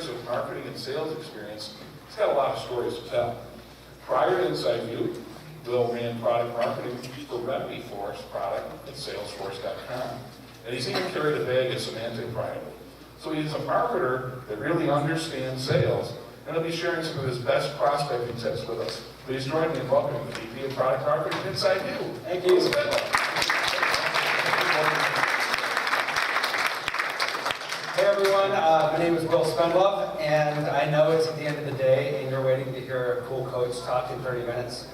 years of marketing and sales experience, he's got a lot of stories to tell. Prior to InsideView, Bill ran product marketing for RemedyForce product at Salesforce.com. And he's even carried a bag of semantic privately. So he's a marketer that really understands sales, and he'll be sharing some of his best prospecting tips with us. Please join me in welcoming the VP of Product Marketing at InsideView. Thank you. Hey everyone, my name is Will Spendlove, and I know it's at the end of the day and you're waiting to hear a cool coach talk in 30 minutes.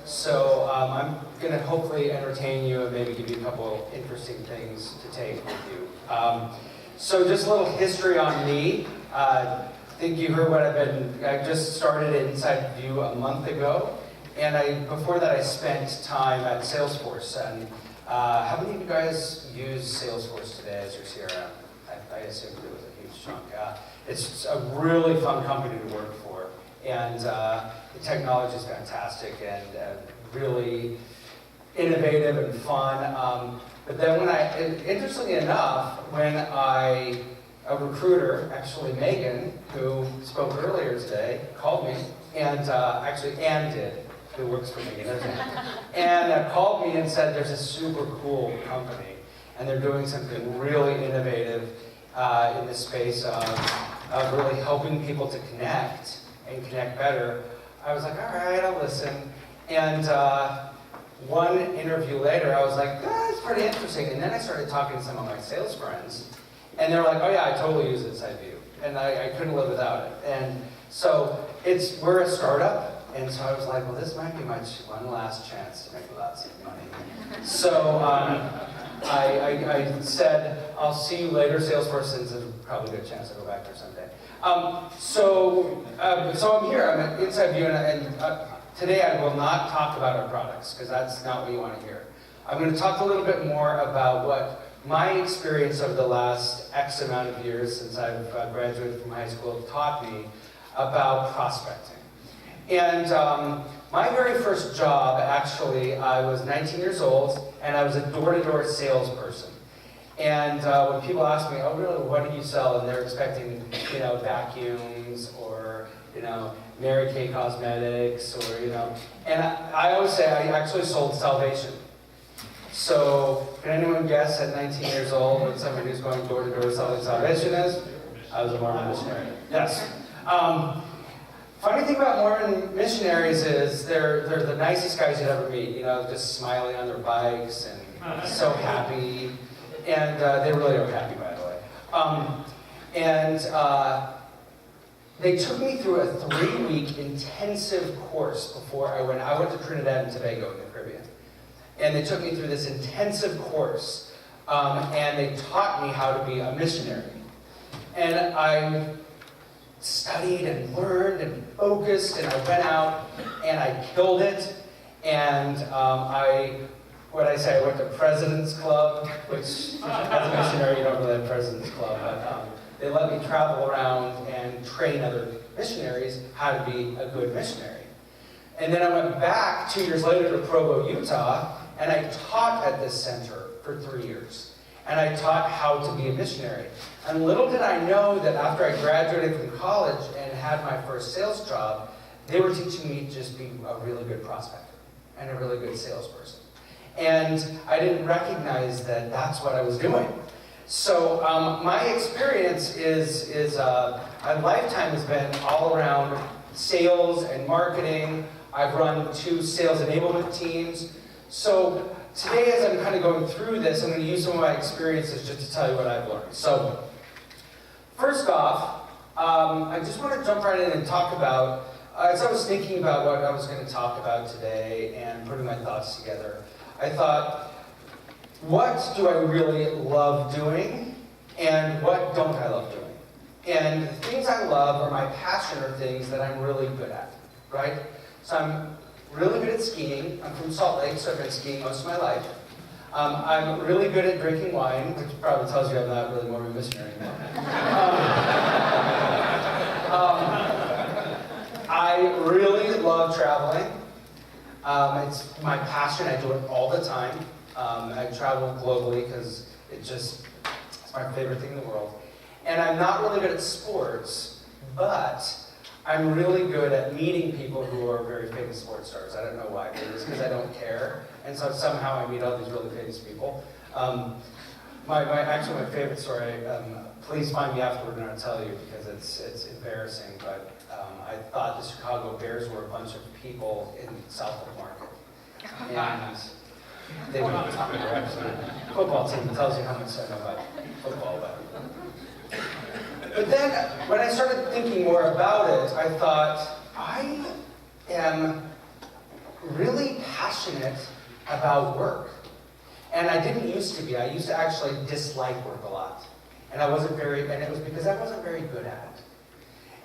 So I'm going to hopefully entertain you and maybe give you a couple interesting things to take with you. So just a little history on me. I think you heard what I just started at InsideView a month ago, and before that I spent time at Salesforce. And how many of you guys use Salesforce today as your CRM? I assume it was a huge chunk. It's a really fun company to work for, and the technology is fantastic and really innovative and fun. But then interestingly enough, when a recruiter, actually Megan, who spoke earlier today, called me, and actually Ann did, who works for me, and called me and said there's a super cool company, and they're doing something really innovative in the space of really helping people to connect and connect better. I was like, all right, I'll listen. And one interview later, I was like, that's pretty interesting. And then I started talking to some of my sales friends, and they're like, oh yeah, I totally use InsideView, and I couldn't live without it. And so we're a startup, and so I was like, well, this might be my one last chance to make lots of money. So I said, I'll see you later, Salesforce, since there's probably a good chance I'll go back there someday. So I'm here, I'm at InsideView, and today I will not talk about our products, because that's not what you want to hear. I'm going to talk a little bit more about what my experience over the last X amount of years since I've graduated from high school taught me about prospecting. And my very first job, actually, I was 19 years old, and I was a door-to-door salesperson. And when people ask me, oh really, what do you sell? And they're expecting, vacuums, or, Mary Kay Cosmetics, or, and I always say I actually sold salvation. So, can anyone guess at 19 years old what somebody who's going door to door selling salvation is? I was a Mormon missionary. Yes. Funny thing about Mormon missionaries is they're the nicest guys you'd ever meet. Just smiling on their bikes and so happy, and they really are happy, by the way. They took me through a 3-week intensive course before I went to Trinidad and Tobago in the Caribbean. And they took me through this intensive course, and they taught me how to be a missionary. And I studied and learned and focused, and I went out and I killed it. And I went to President's Club, which as a missionary you don't really have President's Club, but they let me travel around and train other missionaries how to be a good missionary. And then I went back 2 years later to Provo, Utah, and I taught at this center for 3 years. And I taught how to be a missionary. And little did I know that after I graduated from college and had my first sales job, they were teaching me to just be a really good prospector and a really good salesperson. And I didn't recognize that that's what I was doing. So my experience is my lifetime has been all around sales and marketing. I've run 2 sales enablement teams. So today, as I'm kind of going through this, I'm going to use some of my experiences just to tell you what I've learned. So first off, I just want to jump right in and talk about, as I was thinking about what I was going to talk about today and putting my thoughts together, I thought, what do I really love doing, and what don't I love doing? And the things I love or my passion are things that I'm really good at, right? So I'm really good at skiing. I'm from Salt Lake, so I've been skiing most of my life. I'm really good at drinking wine, which probably tells you I'm not really more of a missionary anymore. I really love traveling. It's my passion. I do it all the time. I travel globally because it's my favorite thing in the world. And I'm not really good at sports, but I'm really good at meeting people who are very famous sports stars. I don't know why, maybe it's because I don't care, and so somehow I meet all these really famous people. Actually, my favorite story, please find me afterward and I'll tell you because it's embarrassing, but I thought the Chicago Bears were a bunch of people in South of Market. And they were actually a football team. It tells you how much I know about football. But then, when I started thinking more about it, I thought, I am really passionate about work. And I didn't used to be. I used to actually dislike work a lot. And it was because I wasn't very good at it.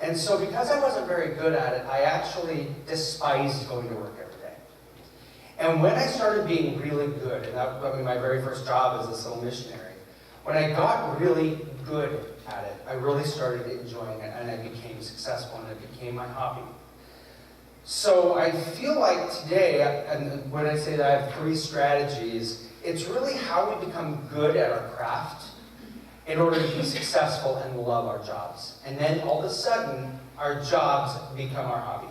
And so because I wasn't very good at it, I actually despised going to work every day. And when I started being really good, and my very first job as this little missionary, when I got really good at it, I really started enjoying it, and I became successful, and it became my hobby. So I feel like today, and when I say that I have 3 strategies, it's really how we become good at our craft in order to be successful and love our jobs. And then all of a sudden, our jobs become our hobby.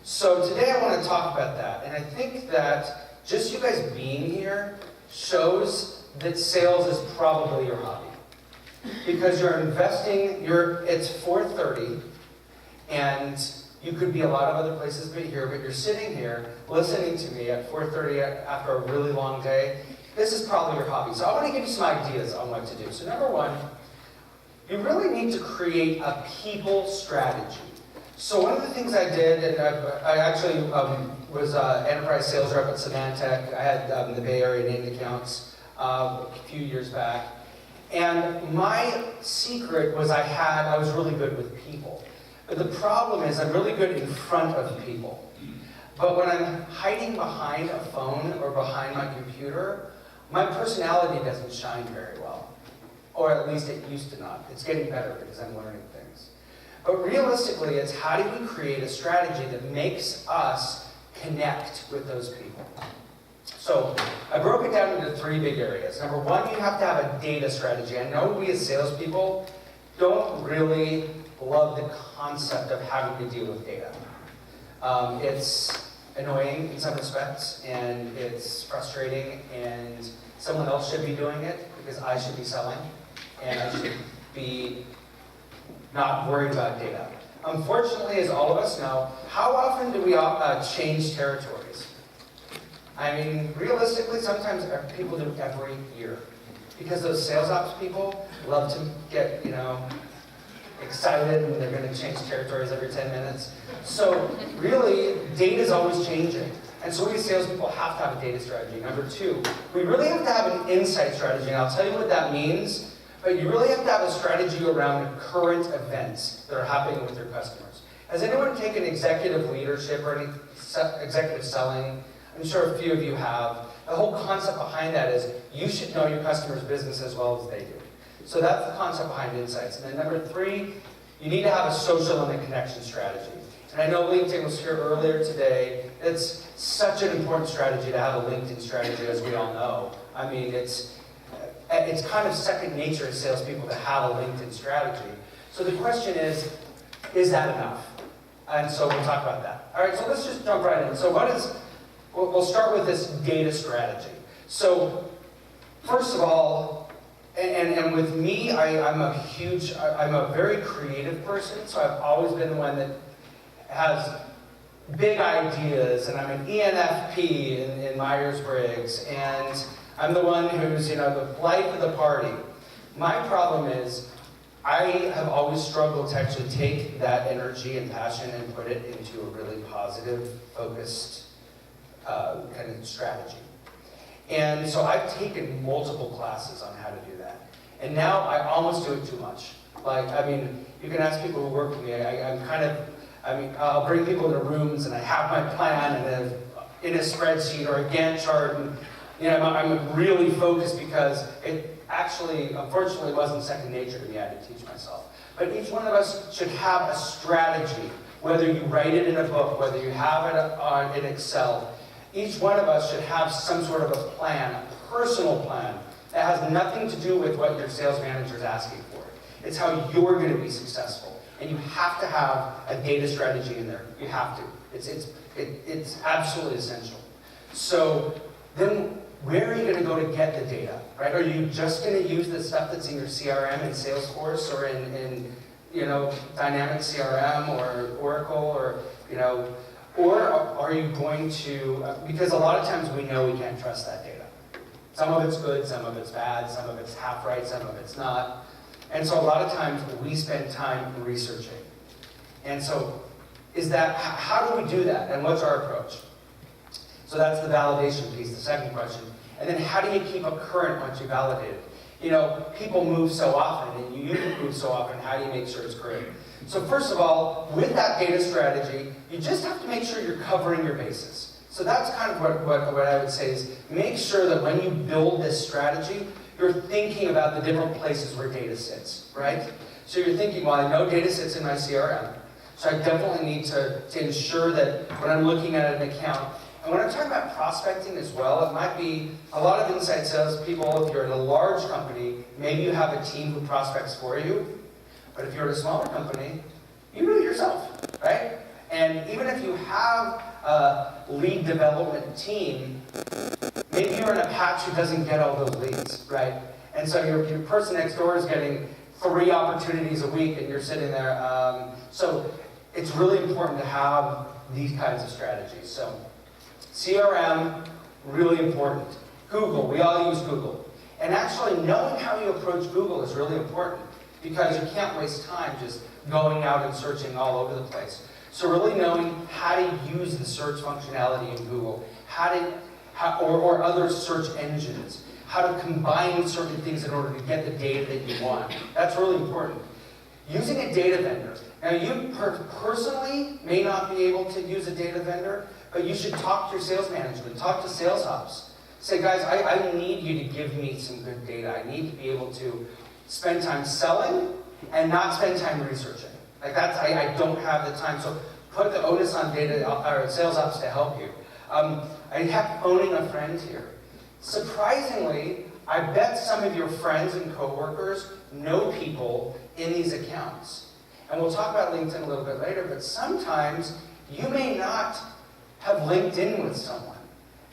So today I want to talk about that. And I think that just you guys being here shows that sales is probably your hobby. Because you're investing, it's 4:30, and you could be a lot of other places but here, but you're sitting here listening to me at 4:30 after a really long day. This is probably your hobby. So I want to give you some ideas on what to do. So number 1, you really need to create a people strategy. So one of the things I did, and I actually was enterprise sales rep at Symantec. I had the Bay Area named accounts a few years back. And my secret was I was really good with people. But the problem is I'm really good in front of people. But when I'm hiding behind a phone or behind my computer, my personality doesn't shine very well. Or at least it used to not. It's getting better because I'm learning things. But realistically, it's how do we create a strategy that makes us connect with those people? So I broke it down into 3 big areas. Number 1, you have to have a data strategy. I know we as salespeople don't really love the concept of having to deal with data. It's annoying in some respects, and it's frustrating, and someone else should be doing it because I should be selling, and I should be not worried about data. Unfortunately, as all of us know, how often do we change territories? I mean, realistically, sometimes people do every year. Because those sales ops people love to get, excited when they're going to change territories every 10 minutes. So really, data is always changing. And so we as salespeople have to have a data strategy. Number 2, we really have to have an insight strategy. And I'll tell you what that means, but you really have to have a strategy around current events that are happening with your customers. Has anyone taken executive leadership or any executive selling? I'm sure a few of you have. The whole concept behind that is you should know your customer's business as well as they do. So that's the concept behind insights. And then number 3, you need to have a social and a connection strategy. And I know LinkedIn was here earlier today. It's such an important strategy to have a LinkedIn strategy, as we all know. I mean, it's kind of second nature to salespeople to have a LinkedIn strategy. So the question is that enough? And so we'll talk about that. All right, so let's just jump right in. So we'll start with this data strategy. So first of all, and with me, I'm a very creative person, so I've always been the one that has big ideas, and I'm an ENFP in Myers-Briggs, and I'm the one who's, the life of the party. My problem is, I have always struggled to actually take that energy and passion and put it into a really positive, focused kind of strategy. And so I've taken multiple classes on how to do that. And now I almost do it too much. You can ask people who work with me, I'll bring people into rooms and I have my plan and in a spreadsheet or a Gantt chart, and I'm really focused because it actually, unfortunately, wasn't second nature to me. I had to teach myself. But each one of us should have a strategy, whether you write it in a book, whether you have it in Excel. Each one of us should have some sort of a plan, a personal plan, that has nothing to do with what your sales manager is asking for. It's how you're going to be successful. And you have to have a data strategy in there. You have to. It's absolutely essential. So then where are you going to go to get the data, right? Are you just going to use the stuff that's in your CRM in Salesforce or in Dynamics CRM or Oracle or are you going to, because a lot of times we know we can't trust that data. Some of it's good, some of it's bad, some of it's half right, some of it's not. And so a lot of times we spend time researching. And so how do we do that? And what's our approach? So that's the validation piece, the second question. And then how do you keep it current once you validate it? People move so often, and you move so often, how do you make sure it's current? So first of all, with that data strategy, you just have to make sure you're covering your bases. So that's kind of what I would say is make sure that when you build this strategy, you're thinking about the different places where data sits, right? So you're thinking, well, I know data sits in my CRM, so I definitely need to ensure that when I'm looking at an account, and when I'm talking about prospecting as well, it might be a lot of inside sales people. If you're in a large company, maybe you have a team who prospects for you. But if you're in a smaller company, you do it yourself, right? And even if you have a lead development team, maybe you're in a patch who doesn't get all those leads, right? And so your person next door is getting 3 opportunities a week, and you're sitting there. So it's really important to have these kinds of strategies. So CRM, really important. Google, we all use Google. And actually knowing how you approach Google is really important because you can't waste time just going out and searching all over the place. So really knowing how to use the search functionality in Google, or other search engines, how to combine certain things in order to get the data that you want. That's really important. Using a data vendor. Now you personally may not be able to use a data vendor, but you should talk to your sales management, talk to sales ops. Say, guys, I need you to give me some good data. I need to be able to spend time selling and not spend time researching. I don't have the time. So put the onus on data or sales ops to help you. I have phoning a friend here. Surprisingly, I bet some of your friends and coworkers know people in these accounts. And we'll talk about LinkedIn a little bit later, but sometimes you may not have linked in with someone,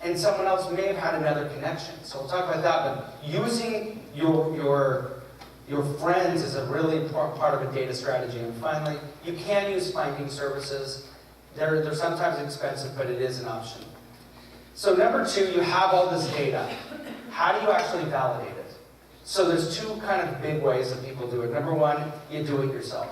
and someone else may have had another connection. So we'll talk about that, but using your friends is a really important part of a data strategy. And finally, you can use finding services. They're sometimes expensive, but it is an option. So number 2, you have all this data. How do you actually validate it? So there's 2 kind of big ways that people do it. Number 1, you do it yourself.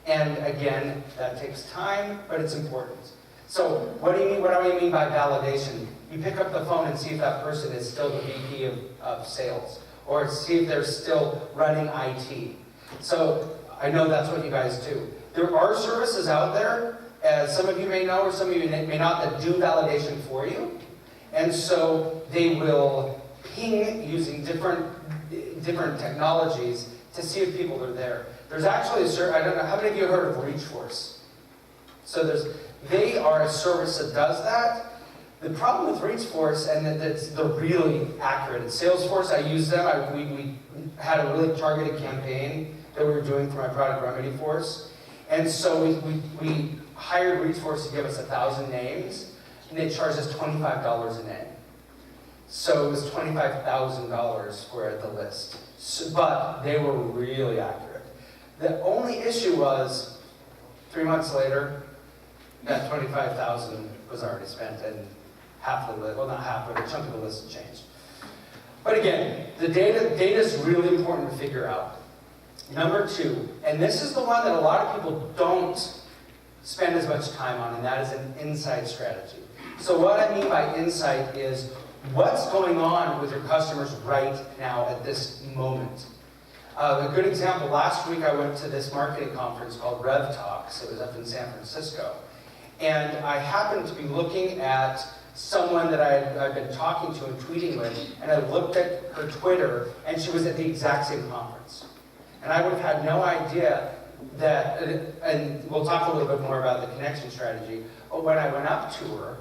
And again, that takes time, but it's important. So what do I mean by validation? You pick up the phone and see if that person is still the VP of sales, or see if they're still running IT. So I know that's what you guys do. There are services out there, as some of you may know or some of you may not, that do validation for you. And so they will ping using different technologies to see if people are there. There's actually I don't know, how many of you have heard of ReachForce? So they are a service that does that. The problem with ReachForce, and they're really accurate. At Salesforce, I use them. We had a really targeted campaign that we were doing for my product Remedy Force. And so we hired ReachForce to give us 1,000 names, and they charged us $25 a name. So it was $25,000 for the list. But they were really accurate. The only issue was, 3 months later, that $25,000 was already spent, and half of the list, well, not half, but a chunk of the list had changed. But again, the data is really important to figure out. Number 2, and this is the one that a lot of people don't spend as much time on, and that is an insight strategy. So what I mean by insight is what's going on with your customers right now at this moment. A good example, last week I went to this marketing conference called Rev Talks. It was up in San Francisco. And I happened to be looking at someone that I've been talking to and tweeting with, and I looked at her Twitter, and she was at the exact same conference. And I would have had no idea that, and we'll talk a little bit more about the connection strategy, but when I went up to her,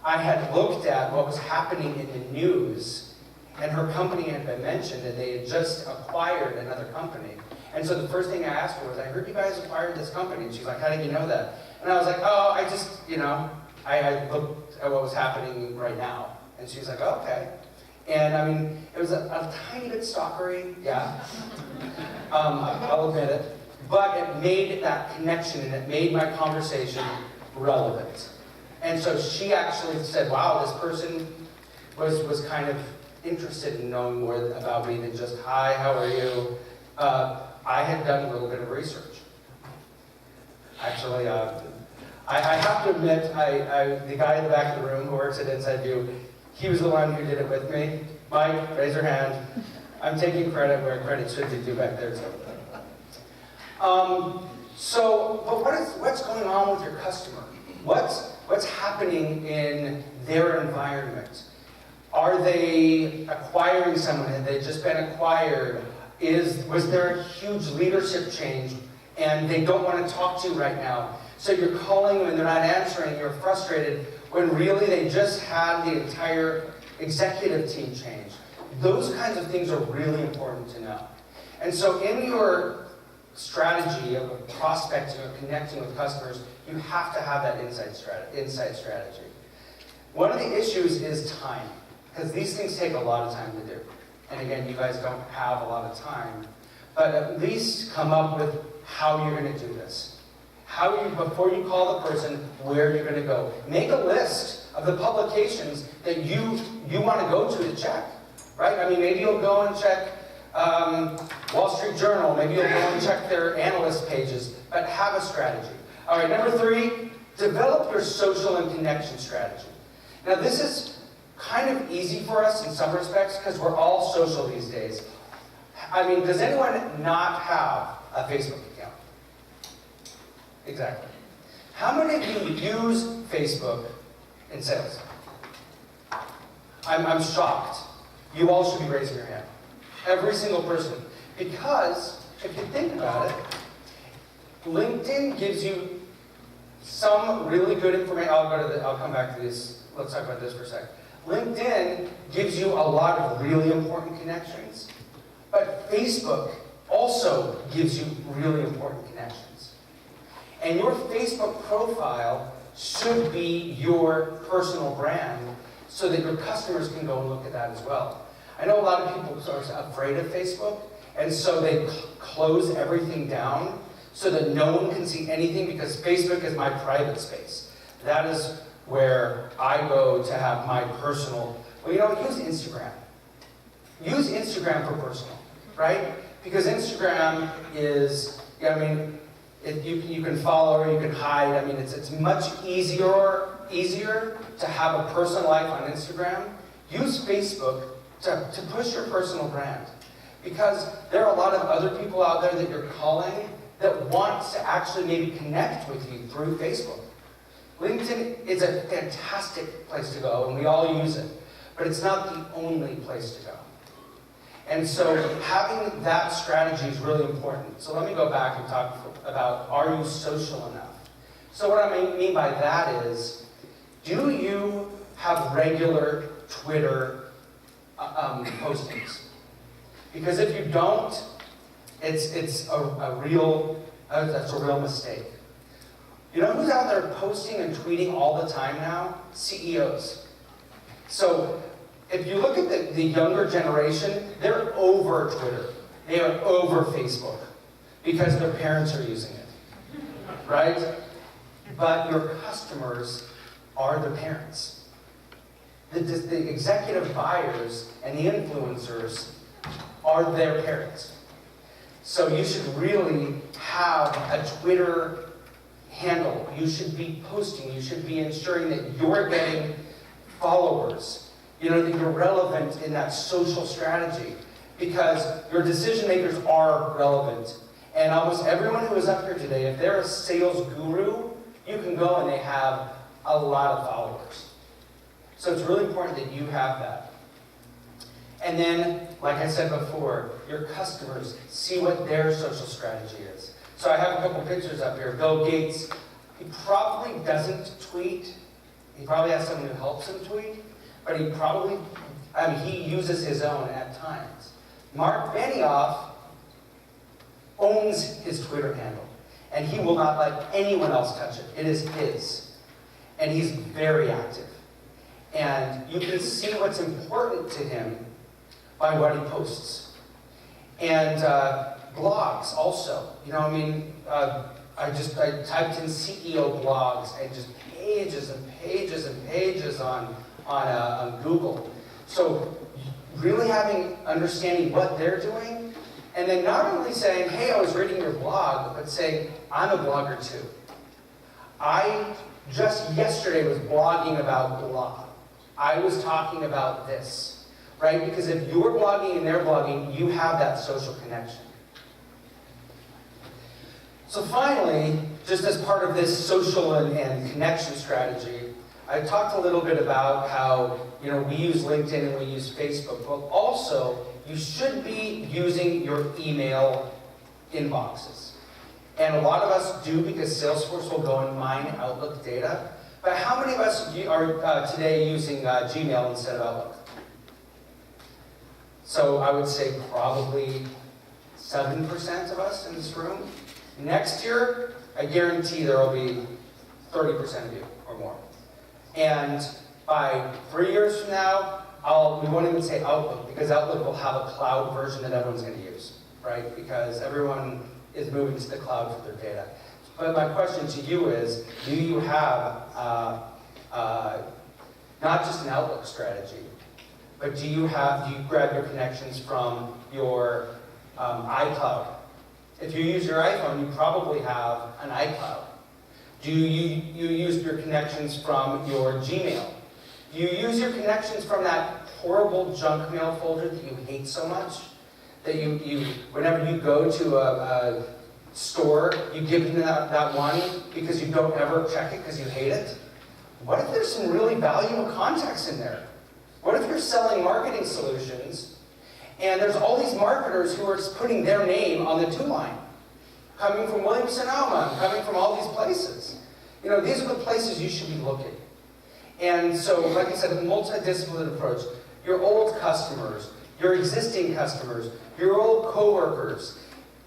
I had looked at what was happening in the news, and her company had been mentioned, and they had just acquired another company. And so the first thing I asked her was, I heard you guys acquired this company. And she's like, how did you know that? And I was like, oh, I just, I looked at what was happening right now. And she was like, oh, okay. And I mean, it was a tiny bit stalkery, yeah. I'll admit it. But it made that connection and it made my conversation relevant. And so she actually said, wow, this person was kind of interested in knowing more about me than just, hi, how are you? I had done a little bit of research. Actually, I have to admit, the guy in the back of the room who works at InsideView, he was the one who did it with me. Mike, raise your hand. I'm taking credit where credit should be due back there too. But what's going on with your customer? What's happening in their environment? Are they acquiring someone? Have they just been acquired? Was there a huge leadership change and they don't want to talk to you right now? So you're calling them and they're not answering, you're frustrated, when really they just had the entire executive team change. Those kinds of things are really important to know. And so in your strategy of prospecting or connecting with customers, you have to have that insight strategy. One of the issues is time, because these things take a lot of time to do. And again, you guys don't have a lot of time, but at least come up with how you're going to do this. Before you call the person, where you're going to go. Make a list of the publications that you want to go to check, right? I mean, maybe you'll go and check Wall Street Journal, maybe you'll go and check their analyst pages, but have a strategy. All right, number 3, develop your social and connection strategy. Now, this is kind of easy for us in some respects because we're all social these days. I mean, does anyone not have a Facebook account? Exactly. How many of you use Facebook in sales? I'm shocked. You all should be raising your hand. Every single person. Because, if you think about it, LinkedIn gives you some really good information. I'll come back to this. Let's talk about this for a second. LinkedIn gives you a lot of really important connections, but Facebook also gives you really important connections. And your Facebook profile should be your personal brand so that your customers can go and look at that as well. I know a lot of people are afraid of Facebook, and so they close everything down so that no one can see anything, because Facebook is my private space. That is where I go to have my personal, use Instagram. Use Instagram for personal, right? Because Instagram is, you can follow or you can hide. I mean, it's much easier to have a personal life on Instagram. Use Facebook to push your personal brand. Because there are a lot of other people out there that you're calling that want to actually maybe connect with you through Facebook. LinkedIn is a fantastic place to go, and we all use it. But it's not the only place to go. And so having that strategy is really important. So let me go back and talk about, are you social enough? So what I mean by that is, do you have regular Twitter postings? Because if you don't, that's a real mistake. You know who's out there posting and tweeting all the time now? CEOs. So if you look at the younger generation, they're over Twitter. They are over Facebook because their parents are using it, right? But your customers are the parents. The executive buyers and the influencers are their parents. So you should really have a Twitter handle. You should be posting. You should be ensuring that you're getting followers. That you're relevant in that social strategy, because your decision makers are relevant. And almost everyone who is up here today, if they're a sales guru, you can go and they have a lot of followers. So it's really important that you have that. And then, like I said before, your customers see what their social strategy is. So I have a couple pictures up here. Bill Gates, he probably doesn't tweet. He probably has someone who helps him tweet. But he uses his own at times. Mark Benioff, owns his Twitter handle. And he will not let anyone else touch it. It is his. And he's very active. And you can see what's important to him by what he posts. And blogs also. You know, I mean, I typed in CEO blogs and just pages and pages and pages on Google. So really understanding what they're doing, and then not only saying, hey, I was reading your blog, but saying, I'm a blogger too. I just yesterday was blogging about blah. I was talking about this, right? Because if you're blogging and they're blogging, you have that social connection. So finally, just as part of this social and connection strategy, I talked a little bit about how, you know, we use LinkedIn and we use Facebook, but also you should be using your email inboxes. And a lot of us do because Salesforce will go and mine Outlook data. But how many of us are today using Gmail instead of Outlook? So I would say probably 7% of us in this room. Next year, I guarantee there will be 30% of you or more. And by 3 years from now, we won't even say Outlook, because Outlook will have a cloud version that everyone's going to use, right? Because everyone is moving to the cloud for their data. But my question to you is, do you have not just an Outlook strategy, but do you grab your connections from your iCloud? If you use your iPhone, you probably have an iCloud. Do you use your connections from your Gmail? Do you use your connections from that horrible junk mail folder that you hate so much? That whenever you go to a store, you give them that one because you don't ever check it because you hate it? What if there's some really valuable contacts in there? What if you're selling marketing solutions and there's all these marketers who are just putting their name on the to line? Coming from Williams-Sonoma, coming from all these places. You know, these are the places you should be looking. And so, like I said, a multidisciplinary approach. Your old customers, your existing customers, your old coworkers,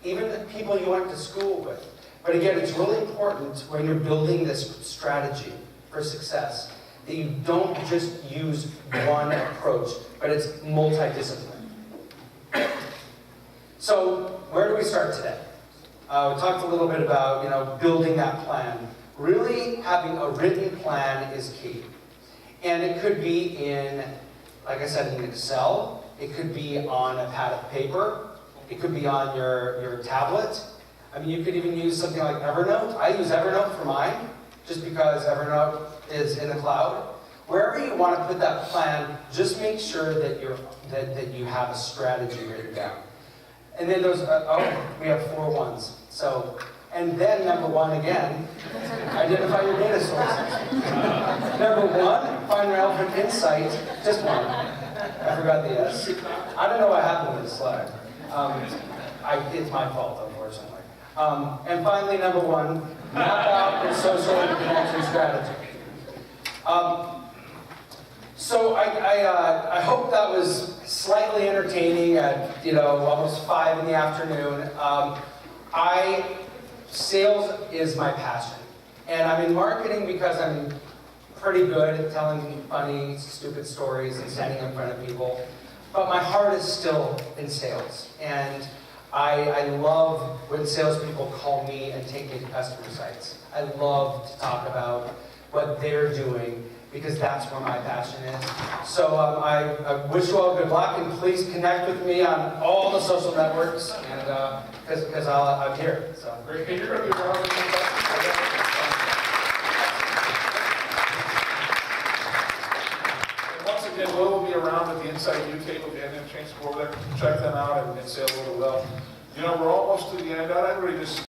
even the people you went to school with. But again, it's really important when you're building this strategy for success that you don't just use one approach, but it's multidisciplinary. So, where do we start today? We talked a little bit about, you know, building that plan. Really having a written plan is key. And it could be in, like I said, in Excel. It could be on a pad of paper. It could be on your tablet. I mean, you could even use something like Evernote. I use Evernote for mine, just because Evernote is in the cloud. Wherever you want to put that plan, just make sure that you have a strategy written down. And then we have 4 ones. So, and then number 1 again, identify your data sources. Number 1, find relevant insight. Just 1. I forgot the S. I don't know what happened with the slide. It's my fault, unfortunately. And finally, number 1, map out your social and connection strategy. So I hope that was slightly entertaining at, you know, almost 5 in the afternoon. Sales is my passion. And I'm in marketing because I'm pretty good at telling funny, stupid stories and standing in front of people. But my heart is still in sales. And I love when salespeople call me and take me to customer sites. I love to talk about what they're doing, because that's where my passion is. So I wish you all good luck, and please connect with me on all the social networks, and because I'm here. So Great. Hey, you're going to be around. And once again, Will will be around at the InsideView table. If you haven't had a chance to go over there, check them out and say hello to Will. You know, we're almost to the end. I'd really just